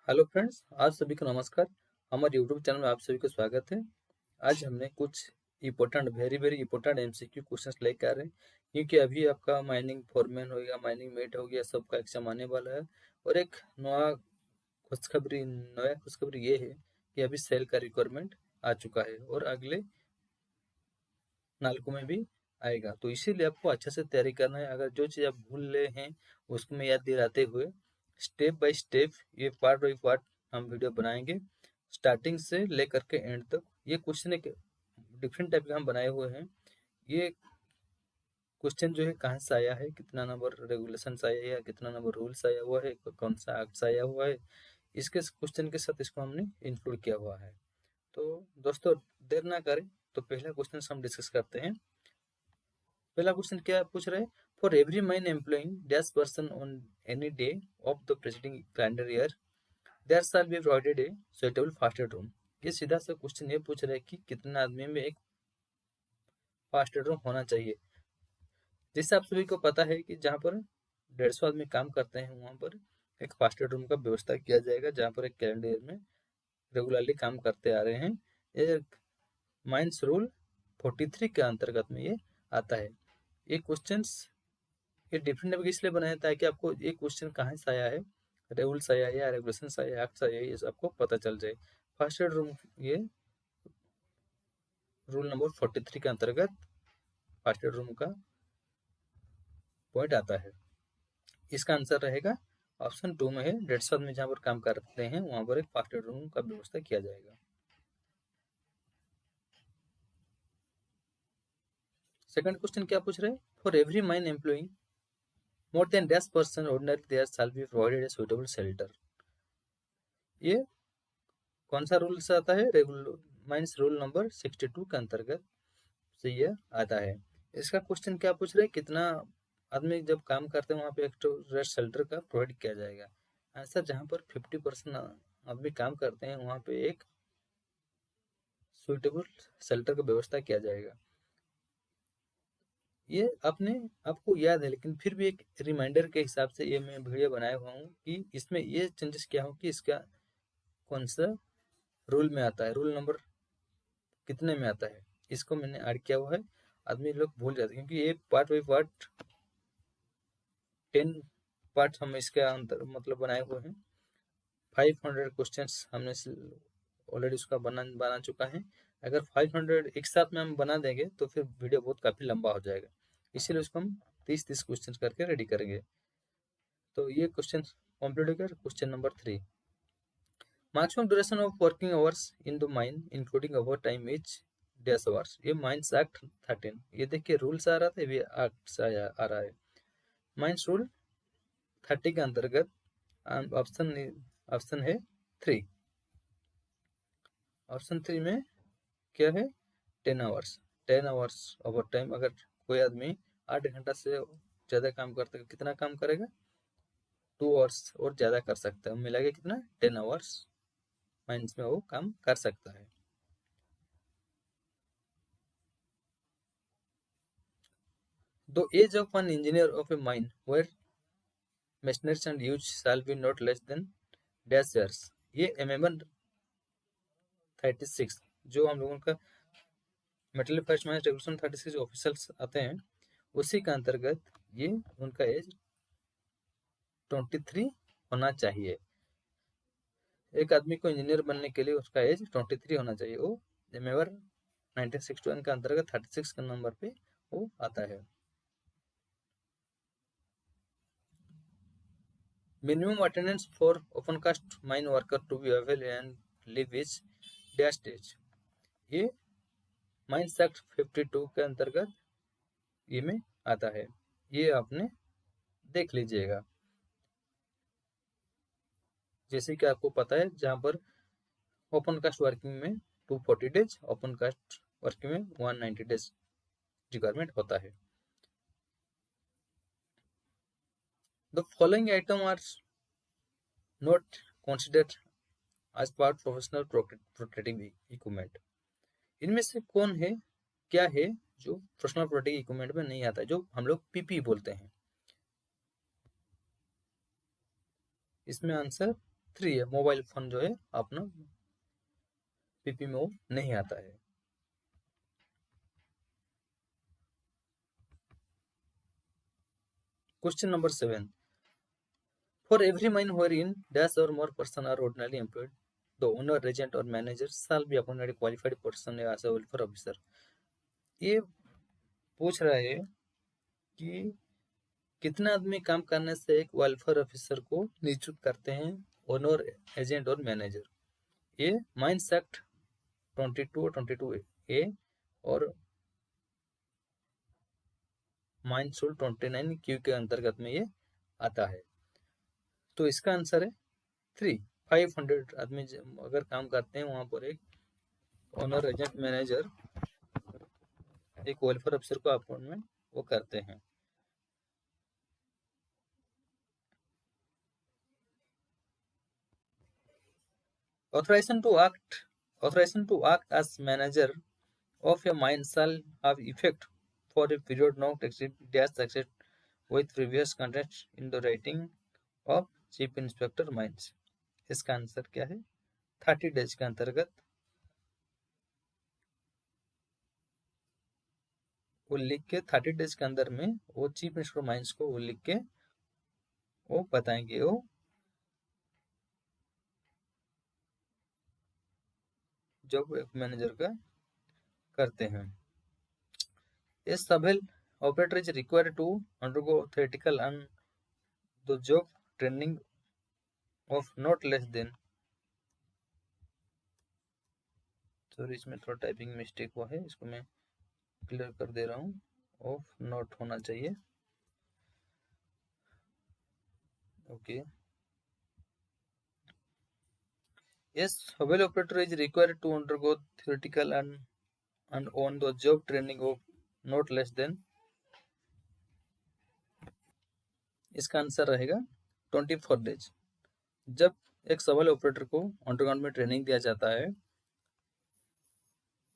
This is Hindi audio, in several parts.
हेलो फ्रेंड्स, आज सभी को नमस्कार। हमारे यूट्यूब चैनल में आप सभी को स्वागत है। आज हमने कुछ important very very important MCQ questions लेकर आ रहे हैं, क्योंकि अभी आपका माइनिंग फोरमैन हो गया, माइनिंग मेट हो गया, सबका एग्जाम आने वाला है। और एक नया खुशखबरी ये है कि अभी सेल का रिक्वायरमेंट आ चुका है और अगले नाल्को में भी आएगा। तो इसीलिए आपको अच्छे से तैयारी करना है। अगर जो चीज़ आप भूल रहे हैं उसको मैं याद दिलाते हुए स्टेप बाय स्टेप ये पार्ट बाय पार्ट हम वीडियो बनाएंगे, स्टार्टिंग से लेकर के एंड तक। ये क्वेश्चन एक डिफरेंट टाइप के हम बनाए हुए हैं। ये क्वेश्चन जो है कहाँ से आया है, कितना नंबर रेगुलेशन से आया है, कितना नंबर रूल से आया हुआ है, कौन सा एक्ट से आया हुआ है, इसके क्वेश्चन के साथ इसको हमने इंक्लूड किया हुआ है। तो दोस्तों, देर ना करें, तो पहला क्वेश्चन हम डिस्कस करते हैं। पहला क्वेश्चन क्या पूछ रहे हैं? For every mine employing dash person on any day of the presiding calendar year there shall be provided a suitable first aid room. ये सीधा सा क्वेश्चन ये पूछ रहा है कि कितना आदमी में एक फास्टेड रूम होना चाहिए। जैसे आप सभी को पता है कि जहाँ पर 150 आदमी काम करते हैं वहाँ पर एक फास्टेड रूम का व्यवस्था किया जाएगा, जहाँ पर एक कैलेंडर ईयर में रेगुलरली काम करते आ रहे हैं। ये माइंस रूल 43 के अंतर्गत में ये आता है। ये क्वेश्चंस ये डिफरेंट टाइप इसलिए बनाया था कि आपको ये क्वेश्चन कहाँ से आया है, रूल से आया है या रेगुलेशन से आया है, एक्ट से आया है, ये आपको पता चल जाए। फर्स्ट एड रूम ये रूल नंबर 43 के अंतर्गत फर्स्ट एड रूम का पॉइंट आता है। इसका आंसर रहेगा ऑप्शन 2 में है। 150 में जहाँ पर काम करते हैं वहाँ पर एक फर्स्ट एड रूम का व्यवस्था किया जाएगा। सेकंड क्वेश्चन क्या पूछ रहे हैं? For every mine employee more than 10% ordinary there shall be provided a suitable shelter. ये कौन सा रूल से आता है? माइंस रूल नंबर 62 के अंतर्गत से ये आता है। इसका क्वेश्चन क्या पूछ रहे हैं? कितना आदमी जब काम करते हैं वहाँ पे एक तो रेस्ट शेल्टर का प्रोवाइड किया जाएगा। आंसर जहाँ पर 50% आदमी काम करते हैं वहाँ पे एक सुइटेबल शेल्टर का व्यवस्था किया जाएगा। ये अपने आपको याद है, लेकिन फिर भी एक रिमाइंडर के हिसाब से ये मैं वीडियो बनाया हुआ हूँ कि इसमें ये चेंजेस क्या हो कि इसका कौन सा रूल में आता है, रूल नंबर कितने में आता है, इसको मैंने ऐड किया हुआ है। आदमी लोग भूल जाते हैं क्योंकि ये पार्ट बाई पार्ट 10 पार्ट हम इसके अंदर मतलब बनाए हुए हैं। 500 क्वेश्चंस हमने ऑलरेडी उसका बना चुका है। अगर 500 एक साथ में हम बना देंगे तो फिर वीडियो बहुत काफ़ी लंबा हो जाएगा, इसीलिए उसको हम 30-30 क्वेश्चन करके रेडी करेंगे। तो ये क्वेश्चन कंप्लीट हो गया। Question number 3, maximum duration of working hours in the mine including over time is dash hours. ये माइंस एक्ट 13, ये देखिए रूल से आ रहा था, ये एक्ट से आ रहा है। माइंस रूल 30 के अंतर्गत ऑप्शन ऑप्शन है 3। ऑप्शन 3 में क्या है? 10 आवर्स। 10 hours over time. अगर कोई आदमी 8 घंटा से ज़्यादा काम करता है, कितना काम करेगा? 2 आवर्स और ज़्यादा कर सकता है, मिला के कितना? 10 आवर्स माइंस में वो काम कर सकता है। The age of an engineer of a mine where machinery and use shall be not less than dash years। ये अमेंडमेंट 36 जो हम लोगों का metal first mines regulation 36 officers आते हैं उसी का अंतर्गत ये उनका एज 23 होना चाहिए। एक आदमी को इंजीनियर बनने के लिए उसका एज 23 होना चाहिए। वो अमेंडमेंट 1961 के अंतर्गत 36 के नंबर पे वो आता है। Minimum attendance for open cast mine worker to be available and live is dash stage। ये माइंस एक्ट 52 के अंतर्गत ये में आता है। ये आपने देख लीजिएगा। जैसे कि आपको पता है जहाँ पर ओपन कास्ट वर्किंग में 240 डेज, ओपन कास्ट वर्किंग में 190 डेज रिक्वायरमेंट होता है। The following item are not considered as part professional protective equipment. इनमें से कौन है, क्या है जो प्रोफेशनल प्रोटेक्टिव इक्विपमेंट में नहीं आता है, जो हम लोग पीपी बोलते हैं? इसमें आंसर 3 है, मोबाइल फोन जो है अपना पीपी में वो नहीं आता है। Question number 7, for every mine wherein dash or more person are ordinarily employed, the owner, agent or manager shall be appointed a qualified person as a welfare officer। ये पूछ रहा है कि कितने आदमी काम करने से एक वेलफेयर ऑफिसर को नियुक्त करते हैं, ओनर, एजेंट और मैनेजर। ये माइंस एक्ट 22 और 22A और माइंस रूल 29Q के अंतर्गत में ये आता है। तो इसका आंसर है 3। 500 आदमी अगर काम करते हैं वहां पर एक ओनर, एजेंट, मैनेजर एक वेलफेयर ऑफिसर को अपॉइंटमेंट वो करते हैं। Authorization to act as manager of a mine shall have effect for a period not exceed dash exceed with previous contract in the writing of chief inspector mines. इसका आंसर क्या है? 30 डेज के अंतर्गत वो लिख के 30 डेज के अंदर में वो चीफ इंस्पेक्टर माइंस को वो लिख के वो बताएंगे वो जब मैनेजर का करते हैं। A sub-hill operator is required to undergo theoretical and the job training of not less than, sorry इसमें थोड़ा टाइपिंग मिस्टेक हुआ है, इसको मैं क्लियर कर दे रहा हूँ, ऑफ नॉट होना चाहिए। Okay, yes, sub-hill operator is required to undergo theoretical and on the job training of not less than, इसका आंसर रहेगा 24 डेज। जब एक सबल ऑपरेटर को अंडरग्राउंड में ट्रेनिंग दिया जाता है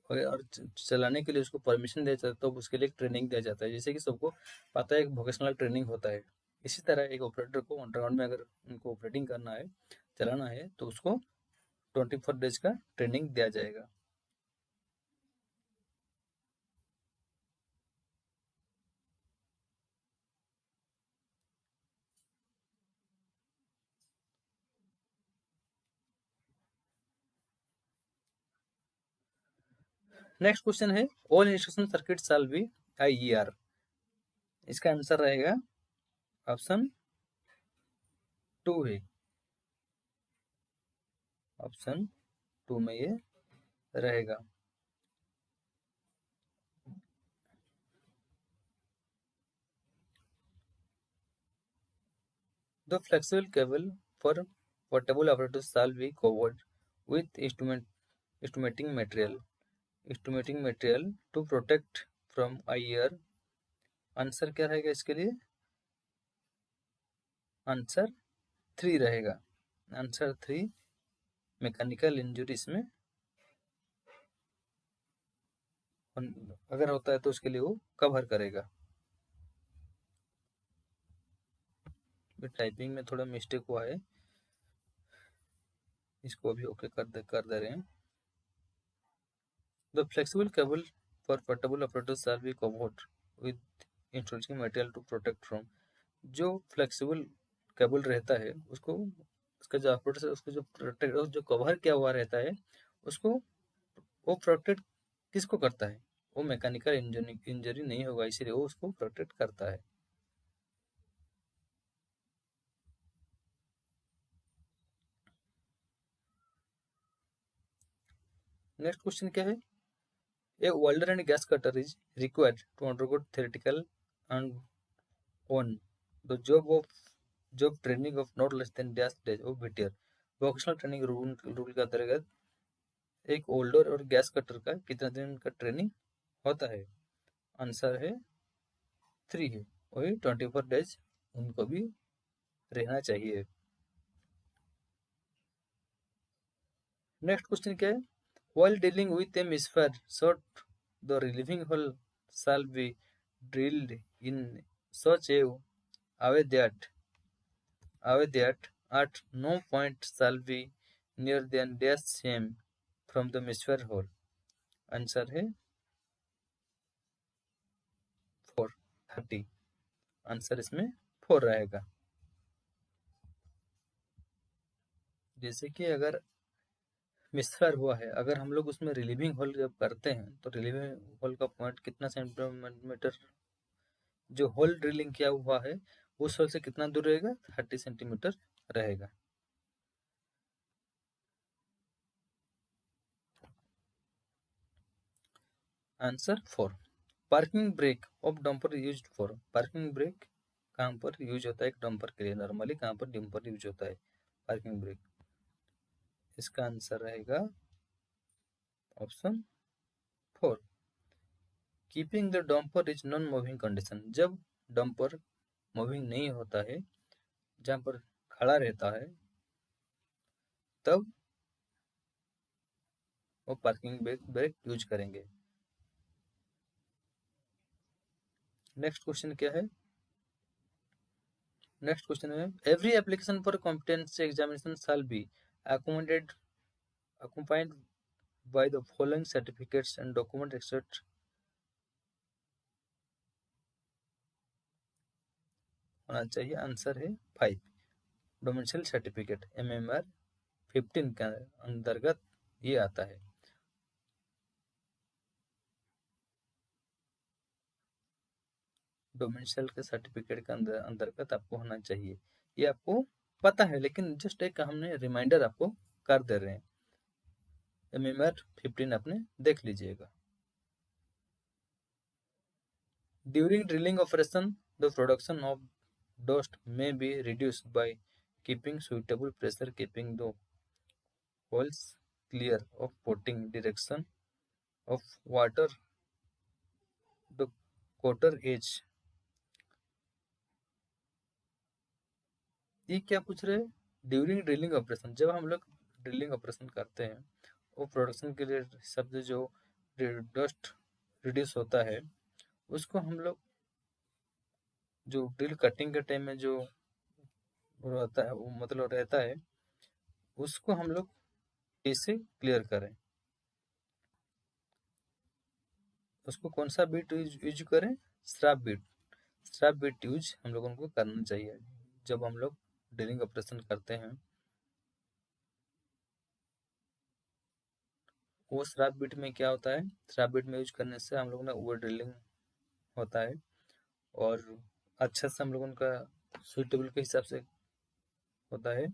और चलाने के लिए उसको परमिशन दिया जाता है तो उसके लिए ट्रेनिंग दिया जाता है। जैसे कि सबको पता है एक वोकेशनल ट्रेनिंग होता है, इसी तरह एक ऑपरेटर को अंडरग्राउंड में अगर उनको ऑपरेटिंग करना है, चलाना है, तो उसको 24 डेज का ट्रेनिंग दिया जाएगा। नेक्स्ट क्वेश्चन है all instruction circuit shall be IER। इसका आंसर रहेगा ऑप्शन 2 है, ऑप्शन 2 में ये रहेगा। The flexible cable for portable apparatus shall be covered with estimating material to protect from IER। Answer क्या रहेगा इसके लिए? आंसर 3 रहेगा। आंसर 3 मैकेनिकल इंजरी इसमें अगर होता है तो उसके लिए वो कवर करेगा। टाइपिंग में थोड़ा मिस्टेक हुआ है, इसको अभी ओके कर दे रहे हैं। The flexible cable for portable apparatus shall be covered with insulating material to protect from। जो फ्लेक्सिबल केबल रहता है उसको उसका जो ऑपरेटर है उसको जो प्रोटेक्ट जो कवर किया हुआ रहता है उसको वो प्रोटेक्ट किसको करता है? वो मैकेनिकल इंजरी नहीं होगा, इसीलिए वो उसको प्रोटेक्ट करता है। नेक्स्ट क्वेश्चन क्या है? A welder and gas cutter is required to undergo theoretical and on the job training of not less than dash days of BTR। Vocational training rule के अंतर्गत एक ओल्डर और गैस कटर का कितना दिन का ट्रेनिंग होता है? आंसर है 3 है, वही 24 डेज उनको भी रहना चाहिए। नेक्स्ट क्वेश्चन क्या है? While dealing with a misfire shot, the relieving hole shall be drilled in such a way that at no point shall be near than dash cm from the measure hole। Answer है 430। आंसर इसमें 4 रहेगा। जैसे कि अगर मिसफायर हुआ है, अगर हम लोग उसमें रिलीविंग होल जब करते हैं तो रिलीविंग होल का पॉइंट कितना सेंटीमीटर, जो होल ड्रिलिंग किया हुआ है उस होल से कितना दूर रहेगा, 30 सेंटीमीटर रहेगा। Answer 4। Parking brake of dumper use for. Parking brake कहाँ पर यूज होता है, एक डंपर के लिए नॉर्मली कहाँ पर डंपर यूज होता है पार्किंग ब्रेक। इसका आंसर रहेगा option 4। Keeping the dumper is non moving condition. जब डंपर मूविंग नहीं होता है, जहाँ पर खड़ा रहता है, तब वो पार्किंग ब्रेक यूज करेंगे। नेक्स्ट क्वेश्चन क्या है, नेक्स्ट क्वेश्चन है every application for competency examination shall be accompanied by the following certificates and document etc होना चाहिए। आंसर है 5। डोमेंशियल सर्टिफिकेट MMR 15 के अंतर्गत ये आता है। डोमेंशियल के सर्टिफिकेट के अंतर्गत आपको होना चाहिए। ये आपको पता है, लेकिन जस्ट एक हमने रिमाइंडर आपको कर दे रहे हैं। MMR 15 अपने देख लीजिएगा। During drilling operation the production of dust may be reduced by keeping suitable pressure, keeping the holes clear of potting direction of water, the quarter edge। ये क्या पूछ रहे हैं, ड्यूरिंग ड्रिलिंग ऑपरेशन, जब हम लोग ड्रिलिंग ऑपरेशन करते हैं वो प्रोडक्शन के लिए शब्द जो डस्ट रिड्यूस होता है उसको हम लोग जो ड्रिल कटिंग के टाइम में जो रहता है, वो मतलब रहता है, उसको हम लोग कैसे क्लियर करें, उसको कौन सा बीट यूज करें, strap belt. Strap belt use हम लोगों को करना चाहिए जब हम लोग ड्रिलिंग ऑपरेशन करते हैं। वो स्ट्रैप बीट में क्या होता है, स्ट्रैप बीट में यूज करने से हम लोगों ने ओवर ड्रिलिंग होता है और अच्छा से हम लोगों का सुइटेबल के हिसाब से होता है,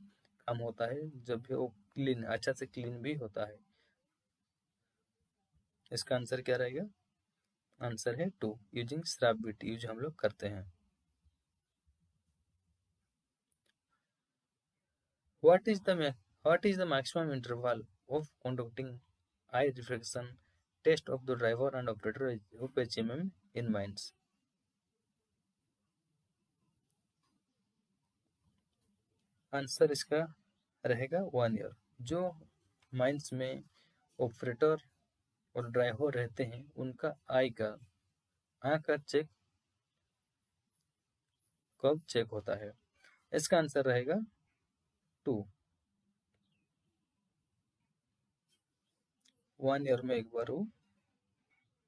काम होता है, जब भी वो क्लीन अच्छा से क्लीन भी होता है। इसका आंसर क्या रहेगा, आंसर है 2। यूजिंग स्ट्रैप बीट यूज हम लोग करते हैं। What is the maximum interval of conducting eye reflection test of the driver and operator of HMM in mines? Answer इसका रहेगा 1 ईयर। जो माइंस में ऑपरेटर और ड्राइवर रहते हैं उनका आँख का चेक कब चेक होता है, इसका आंसर रहेगा 2। 1 ईयर में एक बार वो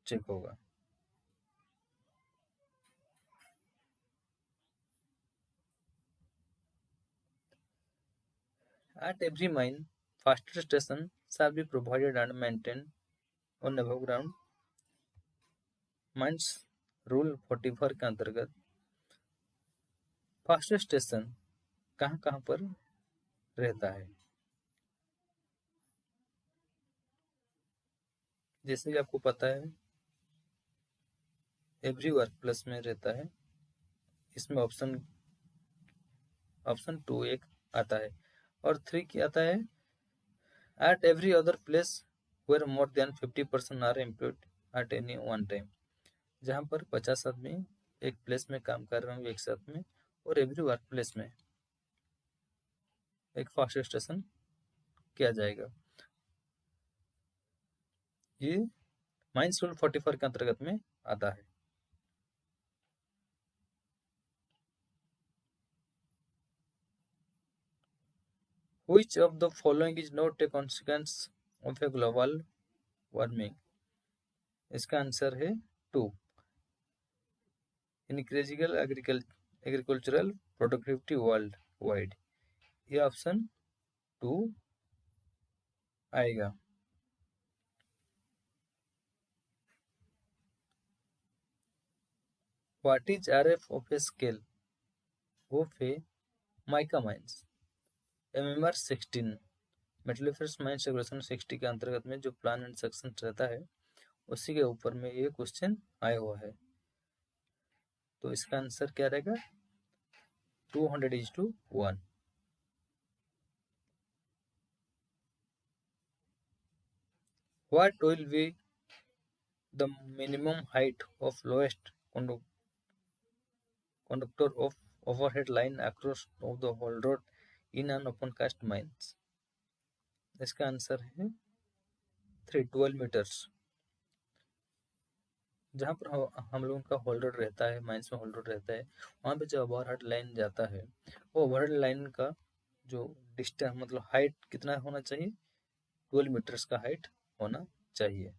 चेक होगा। At every mine, faster station shall be provided and maintained on above ground। Mines rule 44 के अंतर्गत फास्टर स्टेशन कहाँ कहाँ पर रहता है। जैसे कि आपको पता है एवरी वर्क प्लेस में रहता है। इसमें ऑप्शन 2 एक आता है और 3 क्या आता है, at every other place where more than 50% are employed at any one time. जहाँ पर 50 आदमी एक प्लेस में काम कर रहे होंगे एक साथ में, और एवरी वर्क प्लेस में एक फास्टर स्टेशन किया जाएगा। ये माइंस रूल 44 के अंतर्गत में आता है। Which of the following is not a consequence of a global warming? इसका आंसर है 2. Increasing agricultural productivity world wide. ये ऑप्शन 2 आएगा। What is RF of a scale of a mica mines? MMR 16 metalliferous mines regulation 60 के अंतर्गत में जो प्लान एंड सेक्शन रहता है उसी के ऊपर में ये क्वेश्चन आया हुआ है। तो इसका आंसर क्या रहेगा? 200:1। What will be the minimum height of lowest conductor of overhead line across of the whole road in an open cast mines? इसका आंसर है 312 मीटर्स। जहाँ पर हम लोगों का होल्डर रहता है, माइंस में होल्डर रहता है, वहाँ पे जब ओवरहेड लाइन जाता है वो ओवरहेड लाइन का जो डिस्टेंस मतलब हाइट कितना होना चाहिए? 12 मीटर्स का हाइट होना चाहिए।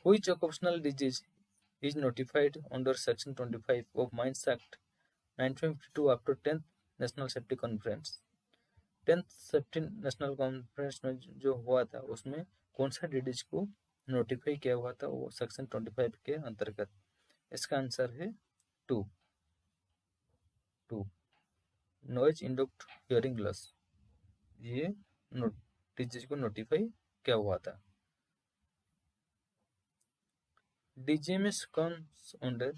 Which occupational disease is notified under Section 25 of Mines Act 1952 after 10th National Safety Conference? 10th safety national conference में जो हुआ था उसमें कौन सा डिजीज को नोटिफाई किया हुआ था? वो सेक्शन 25 के अंतर्गत। इसका आंसर है 2 नॉइज इंडक्ट हियरिंग लॉस। ये डिजीज को नोटिफाई किया हुआ था। DGMS comes under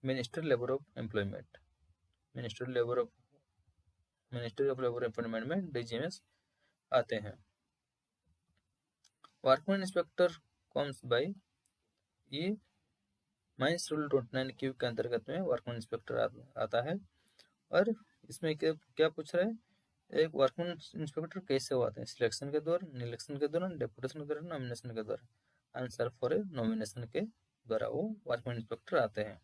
ministry labour of employment. Ministry of labour employment में DGMS आते हैं। वर्कमैन इंस्पेक्टर कम्स बाय, ये माइंस रूल 29Q के अंतर्गत में वर्कमैन इंस्पेक्टर आता है। और इसमें क्या पूछ रहा है? एक वर्कमैन इंस्पेक्टर कैसे हुआ था? सिलेक्शन के दौरान, इलेक्शन के दौरान, डेपुटेशन के दौरान, नॉमिनेशन के दौरान? आंसर फॉर नॉमिनेशन के द्वारा वो वर्कमैन इंस्पेक्टर आते हैं।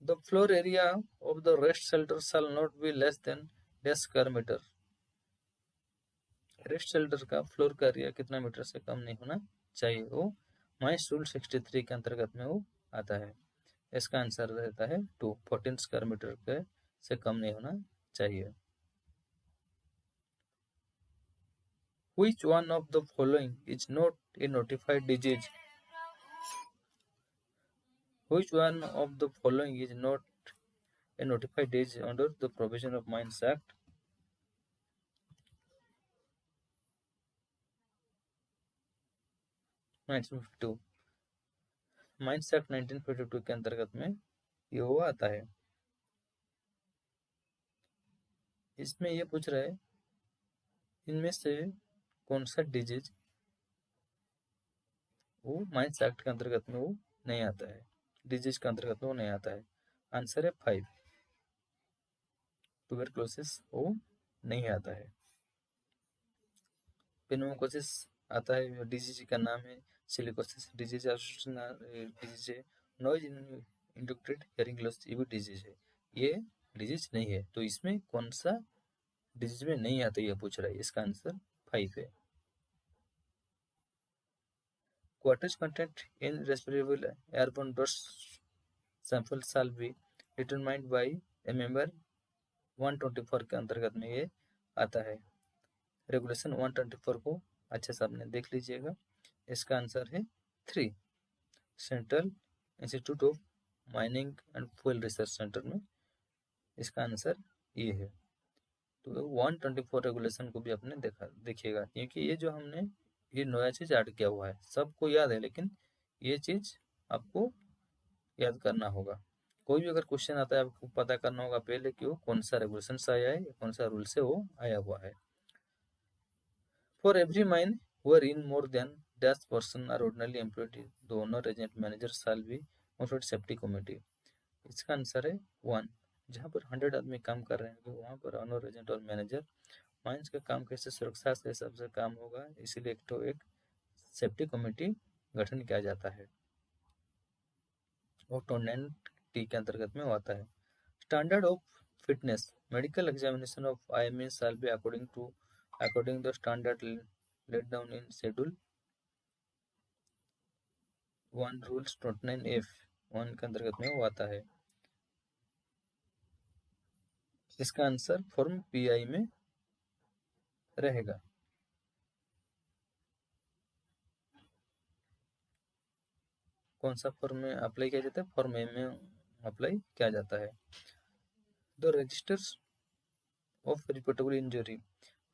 The floor area of the rest shelter shall not be less than dash square meter। Rest shelter का फ्लोर का एरिया कितना मीटर से कम नहीं होना चाहिए? वो माइंस रूल 63 के अंतर्गत में वो आता है। इसका आंसर रहता है 14 स्क्वायर मीटर के से कम नहीं होना चाहिए। Which one of the following is not a notified disease? Which one of the following is not a notified disease under the provision of Mines Act 1952? Mines act 1952 के अंतर्गत में ये वो आता है। इसमें ये पूछ रहा है इनमें से कौन सा डिजीज वो माइंस एक्ट के अंतर्गत में वो नहीं आता है, डिजीज के अंतर्गत में वो नहीं आता है। आंसर है 5 ट्यूबरक्लोसिस वो नहीं आता है। पेनोमोकोसिस आता है, डिजीज का नाम है। सिलिकोसिस डिजीज डिजीज है। नॉइज इंडक्टेड हियरिंग लॉस ये भी डिजीज है। ये डिजीज नहीं है। तो इसमें कौन सा डिजीज में नहीं आता ये पूछ रहा है। इसका आंसर 5 है। Quarters content in respirable airborne dust sample shall be determined by a member 124 के अंतर्गत में ये आता है। रेगुलेशन 124 को अच्छे से आपने देख लीजिएगा। इसका आंसर है 3 central institute of mining and fuel research centre में इसका आंसर ये है। तो 124 रेगुलेशन को भी आपने देखिएगा, क्योंकि ये जो हमने ये नया चीज ऐड किया हुआ है। सबको याद है लेकिन ये चीज आपको याद करना होगा। कोई भी अगर क्वेश्चन आता है आपको पता करना होगा पहले कि वो कौन सा रेगुलेशन से आया है या कौन सा रूल से वो आया हुआ है। For every mine wherein more than dash person are ordinarily employed, the owner agent manager shall be notified safety committee। इसका आंसर है 1। जहाँ पर 100 आदमी काम कर रहे हैं वहाँ पर ओनर एजेंट और मैनेजर माइंस का काम कैसे सुरक्षा के हिसाब से काम होगा, इसीलिए एक सेफ्टी कमेटी गठन किया जाता है। वो टोनेंट टी के अंतर्गत में वो आता है। Standard of fitness, medical examination of IME shall be according the standard laid down in schedule 1 rules 29F1 के अंतर्गत में वो आता है। इसका आंसर फॉर्म PI में रहेगा। कौन सा फॉर्म में अप्लाई किया जाता है? फॉर्म ए में अप्लाई किया जाता है। The registers of reportable injury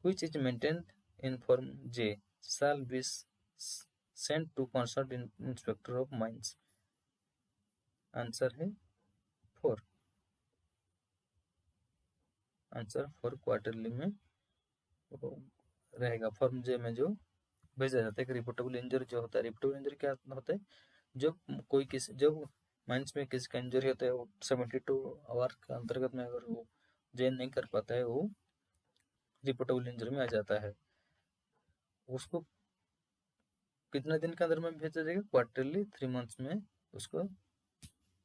which is maintained in form J shall be sent to concerned inspector of mines। Answer है 4। आंसर 4 क्वार्टरली में रहेगा। फॉर्म जे में जो भेजा जाता है। रिपोर्टेबल इंजरी जो होता है, रिपोर्टेबल इंजरी क्या होता है? जब माइंस में किसी का इंजरी होता है, वो 72 आवर के अंतर्गत में अगर वो जेन नहीं कर पाता है, वो रिपोर्टेबल इंजरी में आ जाता है। उसको कितना दिन के अंदर में भेजा जाएगा? क्वार्टरली 3 मंथ्स में उसको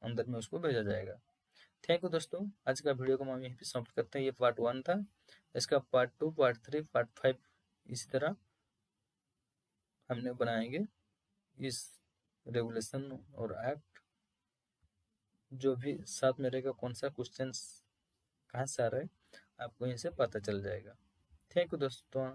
अंदर में उसको भेजा जाएगा। थैंक यू दोस्तों, आज का वीडियो को हम यहीं पे समाप्त करते हैं। ये पार्ट 1 था। इसका पार्ट 2, पार्ट 3, पार्ट 5 इसी तरह हमने बनाएंगे। इस रेगुलेशन और एक्ट जो भी साथ में रहेगा, कौन सा क्वेश्चन कहाँ से आ रहा है, आपको यहीं से पता चल जाएगा। थैंक यू दोस्तों।